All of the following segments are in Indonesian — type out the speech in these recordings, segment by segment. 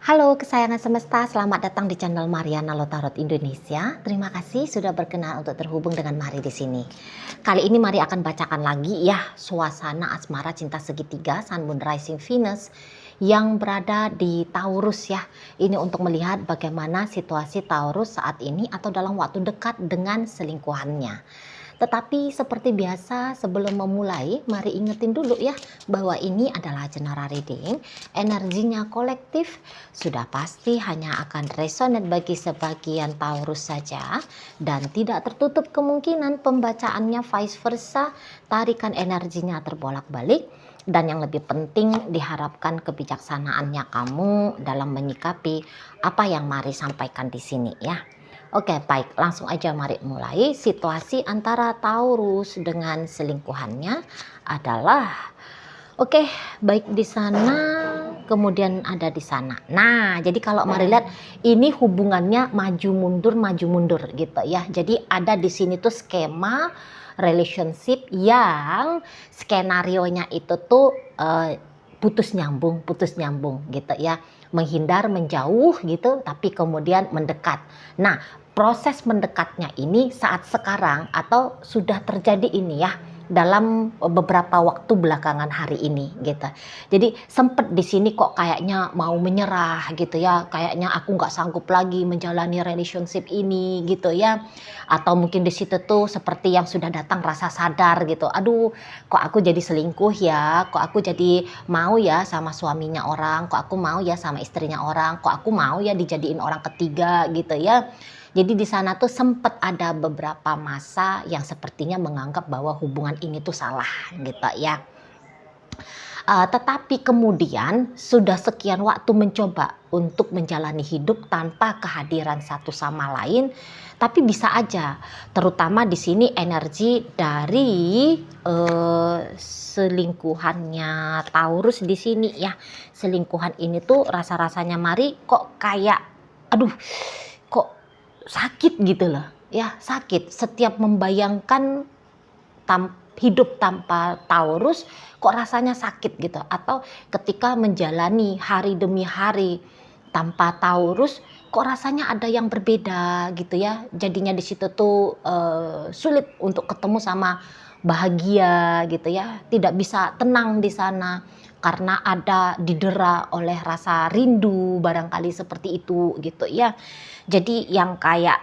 Halo kesayangan semesta, selamat datang di channel Mariana Lotarot Indonesia. Terima kasih sudah berkenan untuk terhubung dengan Mari di sini. Kali ini Mari akan bacakan lagi ya suasana asmara cinta segitiga Sun Moon Rising Venus yang berada di Taurus ya. Ini untuk melihat bagaimana situasi Taurus saat ini atau dalam waktu dekat dengan selingkuhannya. Tetapi seperti biasa sebelum memulai, mari ingetin dulu ya bahwa ini adalah general reading, energinya kolektif, sudah pasti hanya akan resonate bagi sebagian Taurus saja dan tidak tertutup kemungkinan pembacaannya vice versa, tarikan energinya terbolak-balik. Dan yang lebih penting diharapkan kebijaksanaannya kamu dalam menyikapi apa yang Mari sampaikan di sini ya. Oke, baik, langsung aja mari mulai. Situasi antara Taurus dengan selingkuhannya adalah oke, baik di sana, kemudian ada di sana. Nah, jadi kalau mari lihat ini hubungannya maju mundur gitu ya. Jadi ada di sini tuh skema relationship yang skenarionya itu tuh putus nyambung gitu ya, menghindar, menjauh gitu, tapi kemudian mendekat. Nah, proses mendekatnya ini saat sekarang atau sudah terjadi ini ya dalam beberapa waktu belakangan hari ini gitu. Jadi sempet di sini kok kayaknya mau menyerah gitu ya, kayaknya aku nggak sanggup lagi menjalani relationship ini gitu ya. Atau mungkin di situ tuh seperti yang sudah datang rasa sadar gitu. Aduh, kok aku jadi selingkuh ya, kok aku jadi mau ya sama suaminya orang, kok aku mau ya sama istrinya orang, kok aku mau ya dijadiin orang ketiga gitu ya. Jadi di sana tuh sempat ada beberapa masa yang sepertinya menganggap bahwa hubungan ini tuh salah gitu ya. Tetapi kemudian sudah sekian waktu mencoba untuk menjalani hidup tanpa kehadiran satu sama lain, tapi bisa aja, terutama di sini energi dari selingkuhannya Taurus di sini ya. Selingkuhan ini tuh rasa-rasanya Mari kok kayak, aduh, kok sakit gitu loh, ya sakit. Setiap membayangkan hidup tanpa Taurus kok rasanya sakit gitu, atau ketika menjalani hari demi hari tanpa Taurus kok rasanya ada yang berbeda gitu ya. Jadinya di situ tuh sulit untuk ketemu sama bahagia gitu ya, tidak bisa tenang di sana karena ada didera oleh rasa rindu barangkali seperti itu gitu ya. Jadi yang kayak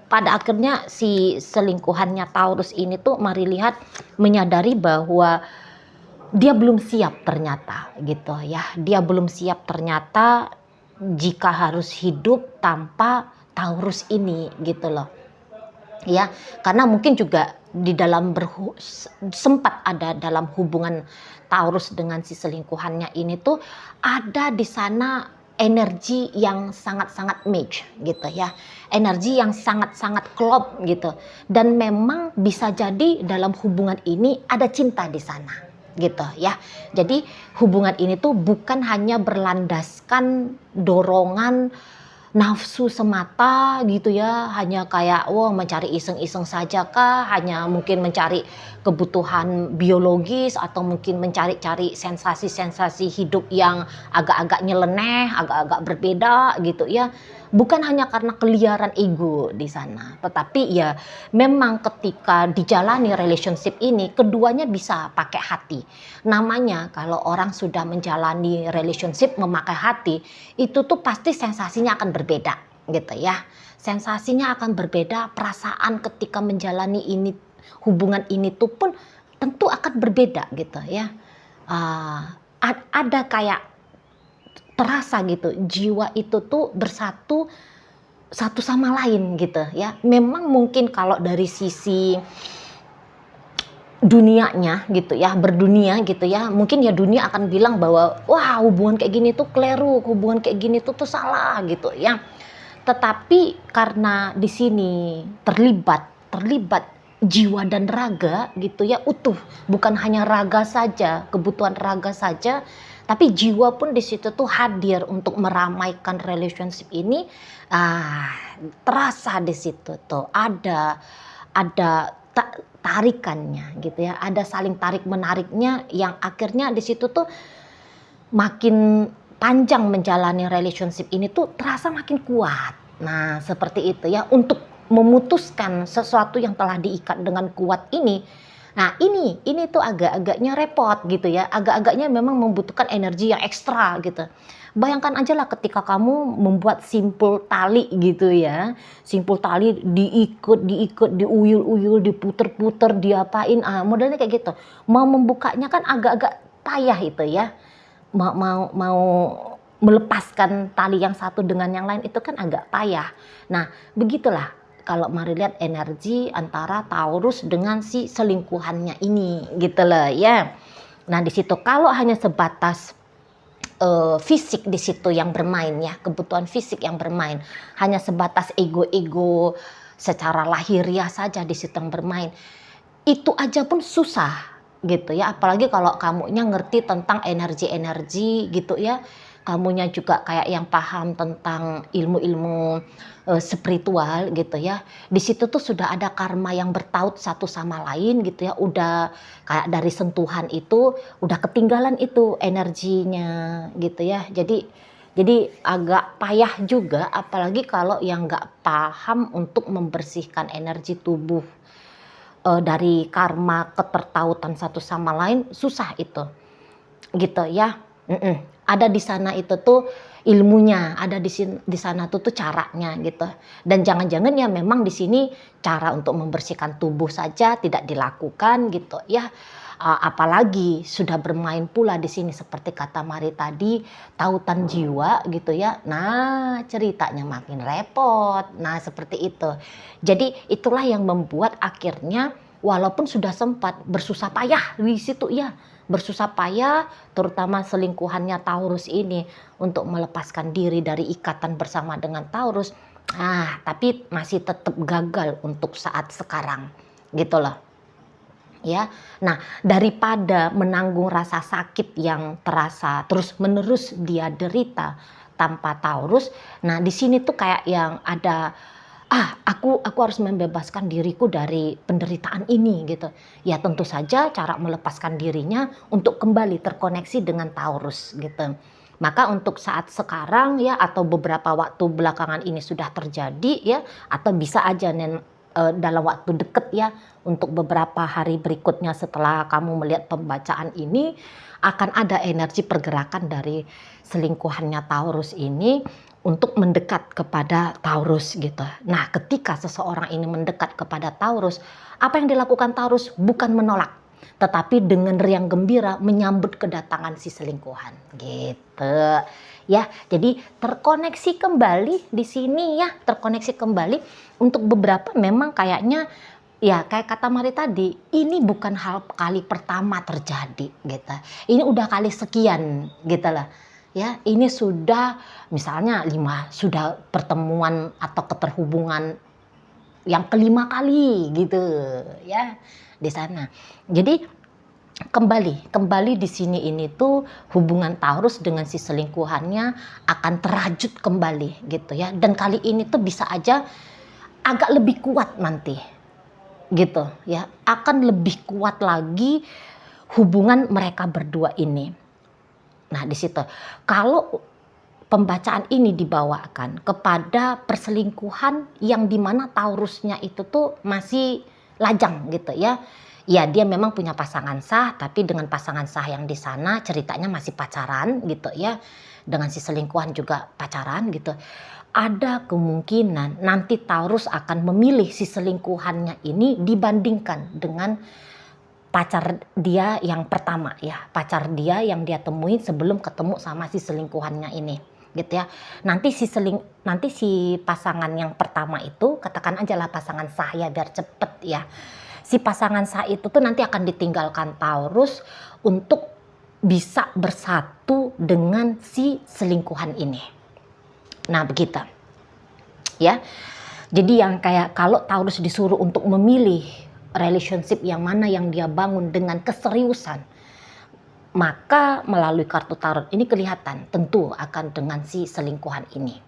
pada akhirnya si selingkuhannya Taurus ini tuh Mari lihat menyadari bahwa dia belum siap ternyata gitu ya. Dia belum siap ternyata jika harus hidup tanpa Taurus ini gitu loh. Ya, karena mungkin juga di dalam sempat ada dalam hubungan Taurus dengan si selingkuhannya ini tuh ada di sana energi yang sangat-sangat match gitu ya, energi yang sangat-sangat klop gitu, dan memang bisa jadi dalam hubungan ini ada cinta di sana gitu ya. Jadi hubungan ini tuh bukan hanya berlandaskan dorongan nafsu semata gitu ya, hanya kayak mencari iseng-iseng saja kah, hanya mungkin mencari kebutuhan biologis atau mungkin mencari-cari sensasi-sensasi hidup yang agak-agak nyeleneh, agak-agak berbeda gitu ya. Bukan hanya karena keliaran ego di sana, tetapi ya memang ketika dijalani relationship ini keduanya bisa pakai hati. Namanya kalau orang sudah menjalani relationship memakai hati, itu tuh pasti sensasinya akan berbeda gitu ya. Sensasinya akan berbeda, perasaan ketika menjalani ini, hubungan ini tuh pun tentu akan berbeda gitu ya. Ada kayak terasa gitu, jiwa itu tuh bersatu satu sama lain gitu ya. Memang mungkin kalau dari sisi dunianya gitu ya, berdunia gitu ya, mungkin ya dunia akan bilang bahwa wah hubungan kayak gini tuh keliru, hubungan kayak gini tuh salah gitu ya. Tetapi karena di sini terlibat jiwa dan raga gitu ya, utuh, bukan hanya raga saja, kebutuhan raga saja, tapi jiwa pun di situ tuh hadir untuk meramaikan relationship ini. Terasa di situ tuh ada tarikannya gitu ya, ada saling tarik menariknya yang akhirnya di situ tuh makin panjang menjalani relationship ini tuh terasa makin kuat. Nah, seperti itu ya, untuk memutuskan sesuatu yang telah diikat dengan kuat ini. Nah, ini tuh agak-agaknya repot gitu ya. Agak-agaknya memang membutuhkan energi yang ekstra gitu. Bayangkan aja lah ketika kamu membuat simpul tali gitu ya. Simpul tali diikat, diuyul-uyul, diputer-puter, diapain. Modelnya kayak gitu. Mau membukanya kan agak-agak payah itu ya. Mau melepaskan tali yang satu dengan yang lain itu kan agak payah. Nah, begitulah kalau mari lihat energi antara Taurus dengan si selingkuhannya ini gitu loh ya. Nah, di situ kalau hanya sebatas fisik di situ yang bermain ya, kebutuhan fisik yang bermain, hanya sebatas ego-ego secara lahiriah saja di situ yang bermain. Itu aja pun susah gitu ya, apalagi kalau kamunya ngerti tentang energi-energi gitu ya, kamunya juga kayak yang paham tentang ilmu-ilmu spiritual gitu ya. Di situ tuh sudah ada karma yang bertaut satu sama lain gitu ya, udah kayak dari sentuhan itu udah ketinggalan itu energinya gitu ya. Jadi agak payah juga, apalagi kalau yang nggak paham untuk membersihkan energi tubuh dari karma ketertautan satu sama lain, susah itu gitu ya. Ada di sana itu tuh ilmunya, ada di sana tuh caranya gitu. Dan jangan-jangan ya memang di sini cara untuk membersihkan tubuh saja tidak dilakukan gitu ya. Apalagi sudah bermain pula di sini seperti kata Mari tadi, tautan jiwa gitu ya. Nah, ceritanya makin repot. Nah, seperti itu. Jadi itulah yang membuat akhirnya walaupun sudah sempat bersusah payah di situ ya, bersusah payah terutama selingkuhannya Taurus ini untuk melepaskan diri dari ikatan bersama dengan Taurus. Tapi masih tetap gagal untuk saat sekarang gitu loh. Ya. Nah, daripada menanggung rasa sakit yang terasa terus-menerus dia derita tanpa Taurus, nah di sini tuh kayak yang ada aku harus membebaskan diriku dari penderitaan ini gitu. Ya tentu saja cara melepaskan dirinya untuk kembali terkoneksi dengan Taurus gitu. Maka untuk saat sekarang ya atau beberapa waktu belakangan ini sudah terjadi ya, atau bisa aja dalam waktu dekat ya, untuk beberapa hari berikutnya setelah kamu melihat pembacaan ini akan ada energi pergerakan dari selingkuhannya Taurus ini untuk mendekat kepada Taurus gitu. Nah, ketika seseorang ini mendekat kepada Taurus, apa yang dilakukan Taurus bukan menolak, tetapi dengan riang gembira menyambut kedatangan si selingkuhan gitu. Ya, jadi terkoneksi kembali di sini ya, terkoneksi kembali. Untuk beberapa memang kayaknya ya kayak kata Mari tadi, ini bukan hal kali pertama terjadi gitu. Ini udah kali sekian gitu lah. Ya, ini sudah misalnya sudah pertemuan atau keterhubungan yang kelima kali gitu ya di sana. Jadi kembali di sini ini tuh hubungan Taurus dengan si selingkuhannya akan terajut kembali gitu ya. Dan kali ini tuh bisa aja agak lebih kuat nanti gitu ya. Akan lebih kuat lagi hubungan mereka berdua ini. Nah, di situ kalau pembacaan ini dibawakan kepada perselingkuhan yang dimana Taurusnya itu tuh masih lajang gitu ya. Ya dia memang punya pasangan sah, tapi dengan pasangan sah yang di sana ceritanya masih pacaran gitu ya. Dengan si selingkuhan juga pacaran gitu. Ada kemungkinan nanti Taurus akan memilih si selingkuhannya ini dibandingkan dengan pacar dia yang pertama ya. Pacar dia yang dia temuin sebelum ketemu sama si selingkuhannya ini gitu ya. Nanti si pasangan yang pertama itu, katakan aja lah pasangan sah ya biar cepet ya. Si pasangan sah itu tuh nanti akan ditinggalkan Taurus untuk bisa bersatu dengan si selingkuhan ini. Nah begitu ya. Jadi yang kayak kalau Taurus disuruh untuk memilih relationship yang mana yang dia bangun dengan keseriusan, maka melalui kartu tarot ini kelihatan tentu akan dengan si selingkuhan ini.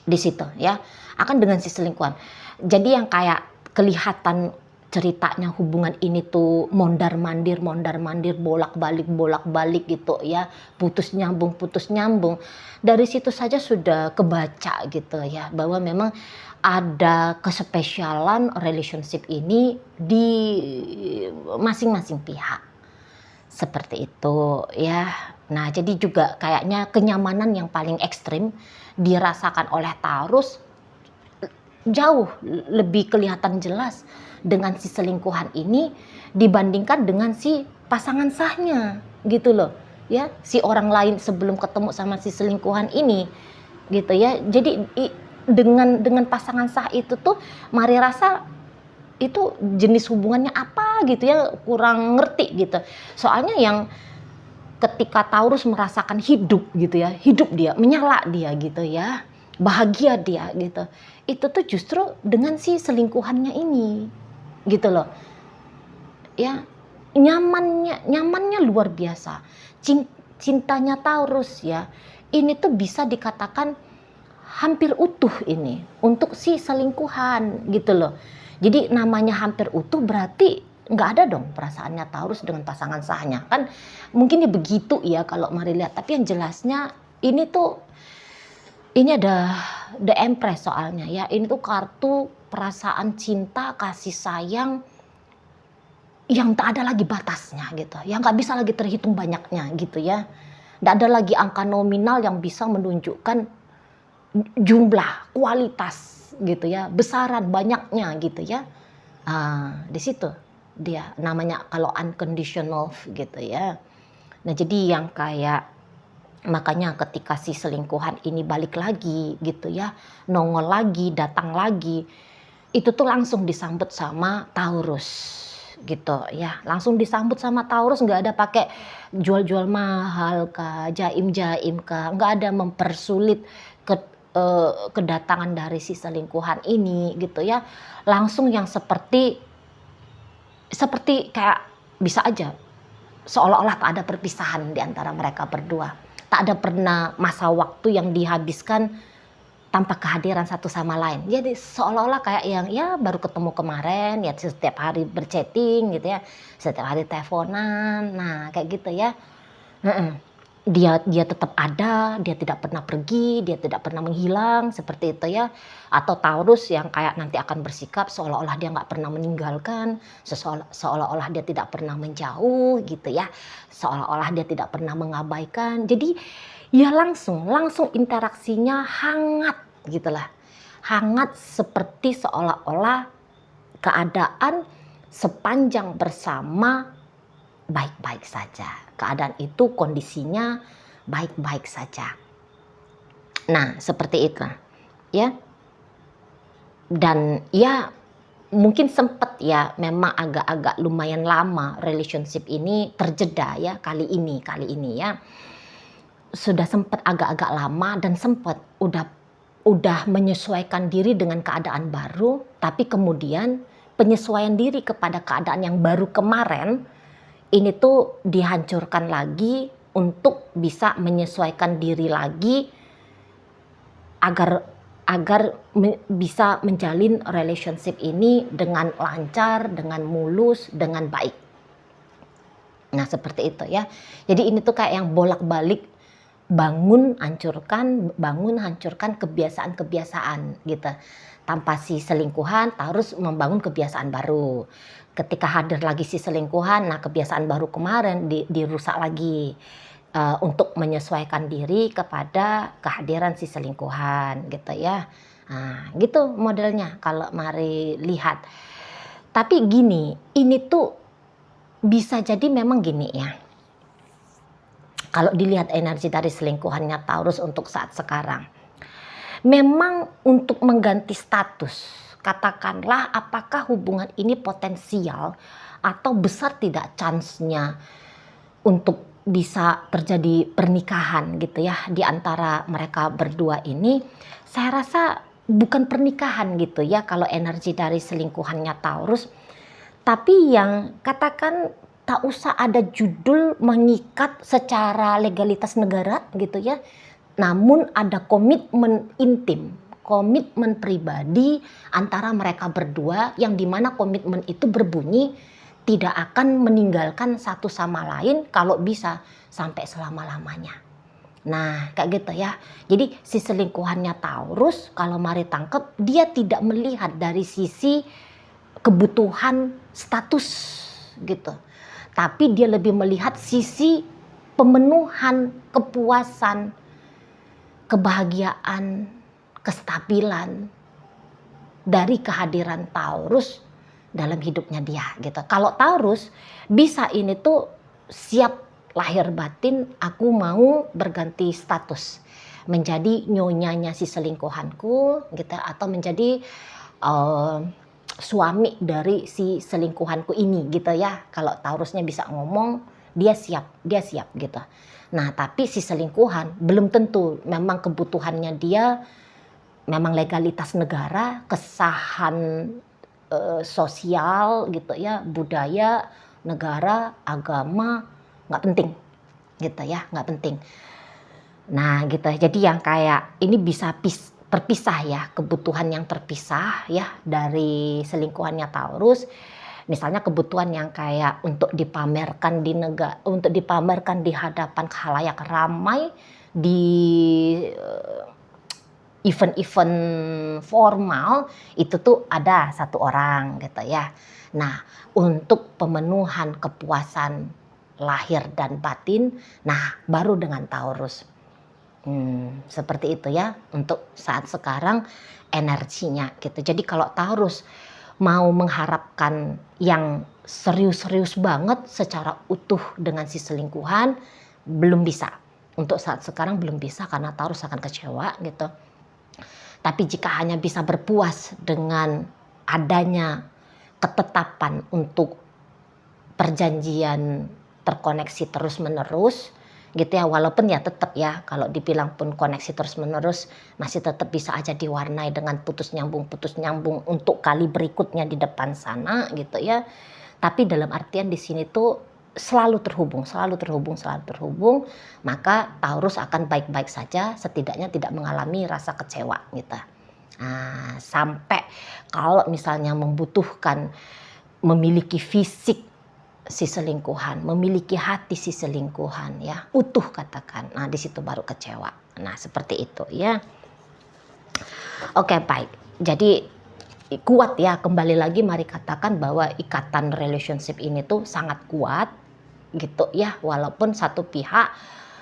Di situ ya, akan dengan si selingkuhan. Jadi yang kayak kelihatan ceritanya hubungan ini tuh mondar-mandir, bolak-balik gitu ya, putus nyambung. Dari situ saja sudah kebaca gitu ya, bahwa memang ada kespesialan relationship ini di masing-masing pihak. Seperti itu ya. Nah, jadi juga kayaknya kenyamanan yang paling ekstrim dirasakan oleh Taurus jauh lebih kelihatan jelas dengan si selingkuhan ini dibandingkan dengan si pasangan sahnya gitu loh ya, si orang lain sebelum ketemu sama si selingkuhan ini gitu ya. Jadi dengan pasangan sah itu tuh Mari rasa itu jenis hubungannya apa gitu ya, kurang ngerti gitu. Soalnya yang ketika Taurus merasakan hidup gitu ya, hidup dia, menyala dia gitu ya, bahagia dia gitu, itu tuh justru dengan si selingkuhannya ini gitu loh ya. Nyamannya luar biasa. Cintanya Taurus ya, ini tuh bisa dikatakan hampir utuh ini untuk si selingkuhan gitu loh. Jadi namanya hampir utuh berarti nggak ada dong perasaannya Taurus dengan pasangan sahnya kan, mungkin ya begitu ya kalau Mari lihat. Tapi yang jelasnya ini tuh, ini ada The Empress soalnya ya, ini tuh kartu perasaan cinta kasih sayang yang tak ada lagi batasnya gitu, yang nggak bisa lagi terhitung banyaknya gitu ya. Nggak ada lagi angka nominal yang bisa menunjukkan jumlah, kualitas gitu ya, besaran, banyaknya gitu ya. Di situ dia namanya kalau unconditional gitu ya. Nah, jadi yang kayak makanya ketika si selingkuhan ini balik lagi gitu ya, nongol lagi, datang lagi, itu tuh langsung disambut sama Taurus gitu ya, langsung disambut sama Taurus, nggak ada pakai jual-jual mahal kah, jaim-jaim kah, nggak ada mempersulit kedatangan dari si selingkuhan ini gitu ya. Langsung yang seperti kayak bisa aja seolah-olah tak ada perpisahan di antara mereka berdua, tak ada pernah masa waktu yang dihabiskan tanpa kehadiran satu sama lain. Jadi seolah-olah kayak yang ya baru ketemu kemarin ya, setiap hari berchatting gitu ya, setiap hari teleponan, nah kayak gitu ya. Dia tetap ada, dia tidak pernah pergi, dia tidak pernah menghilang seperti itu ya. Atau Taurus yang kayak nanti akan bersikap seolah-olah dia nggak pernah meninggalkan, seolah-olah dia tidak pernah menjauh gitu ya, seolah-olah dia tidak pernah mengabaikan. Jadi ya langsung interaksinya hangat gitulah, hangat seperti seolah-olah keadaan sepanjang bersama baik-baik saja. Keadaan itu kondisinya baik-baik saja. Nah, seperti itu ya. Dan ya mungkin sempat ya memang agak-agak lumayan lama relationship ini terjeda ya kali ini ya. Sudah sempat agak-agak lama dan sempat udah menyesuaikan diri dengan keadaan baru, tapi kemudian penyesuaian diri kepada keadaan yang baru kemarin ini tuh dihancurkan lagi untuk bisa menyesuaikan diri lagi agar bisa menjalin relationship ini dengan lancar, dengan mulus, dengan baik. Nah, seperti itu ya. Jadi ini tuh kayak yang bolak-balik bangun, hancurkan kebiasaan-kebiasaan gitu. Tanpa si selingkuhan, Taurus membangun kebiasaan baru. Ketika hadir lagi si selingkuhan, nah kebiasaan baru kemarin dirusak lagi untuk menyesuaikan diri kepada kehadiran si selingkuhan gitu ya. Nah, gitu modelnya kalau Mari lihat. Tapi gini, ini tuh bisa jadi memang gini ya. Kalau dilihat energi dari selingkuhannya Taurus untuk saat sekarang, memang untuk mengganti status. Katakanlah apakah hubungan ini potensial atau besar tidak chance-nya untuk bisa terjadi pernikahan gitu ya di antara mereka berdua ini. Saya rasa bukan pernikahan gitu ya kalau energi dari selingkuhannya Taurus. Tapi yang katakan tak usah ada judul mengikat secara legalitas negara gitu ya. Namun ada komitmen intim, komitmen pribadi antara mereka berdua, yang dimana komitmen itu berbunyi tidak akan meninggalkan satu sama lain kalau bisa sampai selama-lamanya. Nah, kayak gitu ya. Jadi si selingkuhannya Taurus kalau Mari tangkep, dia tidak melihat dari sisi kebutuhan status gitu. Tapi dia lebih melihat sisi pemenuhan, kepuasan, kebahagiaan, kestabilan dari kehadiran Taurus dalam hidupnya dia gitu. Kalau Taurus bisa ini tuh siap lahir batin, aku mau berganti status menjadi nyonyanya si selingkuhanku gitu, atau menjadi suami dari si selingkuhanku ini gitu ya. Kalau Taurusnya bisa ngomong, dia siap gitu. Nah, tapi si selingkuhan belum tentu, memang kebutuhannya dia memang legalitas negara, kesahan sosial gitu ya, budaya, negara, agama, nggak penting gitu ya, nggak penting. Nah gitu, jadi yang kayak ini bisa terpisah ya, kebutuhan yang terpisah ya dari selingkuhannya Taurus. Misalnya kebutuhan yang kayak untuk dipamerkan di negara, untuk dipamerkan di hadapan khalayak ramai, di event-event formal, itu tuh ada satu orang gitu ya. Nah, untuk pemenuhan kepuasan lahir dan batin, nah baru dengan Taurus. Seperti itu ya untuk saat sekarang energinya gitu. Jadi kalau Taurus mau mengharapkan yang serius-serius banget secara utuh dengan si selingkuhan, belum bisa. Untuk saat sekarang belum bisa karena Taurus akan kecewa gitu. Tapi jika hanya bisa berpuas dengan adanya ketetapan untuk perjanjian terkoneksi terus-menerus gitu ya, walaupun ya tetap ya kalau dibilang pun koneksi terus-menerus masih tetap bisa aja diwarnai dengan putus nyambung untuk kali berikutnya di depan sana gitu ya. Tapi dalam artian di sini tuh selalu terhubung, maka Taurus akan baik-baik saja, setidaknya tidak mengalami rasa kecewa gitu. Nah, sampai kalau misalnya membutuhkan memiliki fisik si selingkuhan, memiliki hati si selingkuhan ya, utuh katakan. Nah, di situ baru kecewa. Nah, seperti itu ya. Oke, baik. Jadi kuat ya, kembali lagi mari katakan bahwa ikatan relationship ini tuh sangat kuat gitu ya, walaupun satu pihak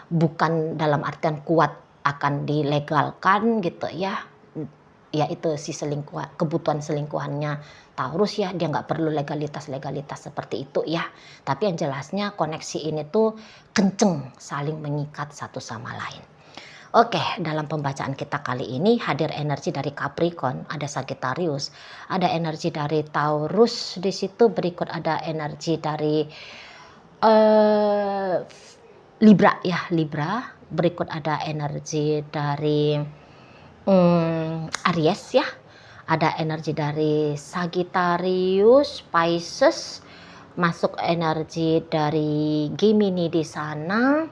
bukan dalam artian kuat akan dilegalkan gitu ya. Ya itu si selingkuhan, kebutuhan selingkuhannya Taurus ya, dia nggak perlu legalitas seperti itu ya. Tapi yang jelasnya koneksi ini tuh kenceng saling mengikat satu sama lain. Oke, dalam pembacaan kita kali ini hadir energi dari Capricorn, ada Sagittarius, ada energi dari Taurus, di situ berikut ada energi dari Libra ya, Libra, berikut ada energi dari Aries ya, ada energi dari Sagittarius, Pisces, masuk energi dari Gemini di sana,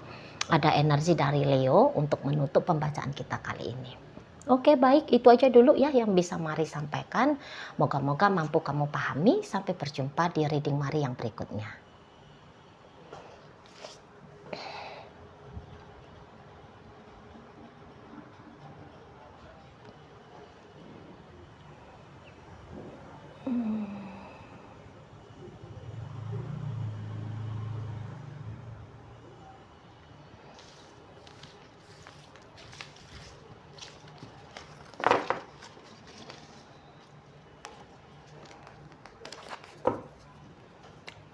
ada energi dari Leo untuk menutup pembacaan kita kali ini. Oke, baik, itu aja dulu ya yang bisa Mari sampaikan. Moga-moga mampu kamu pahami. Sampai berjumpa di reading Mari yang berikutnya.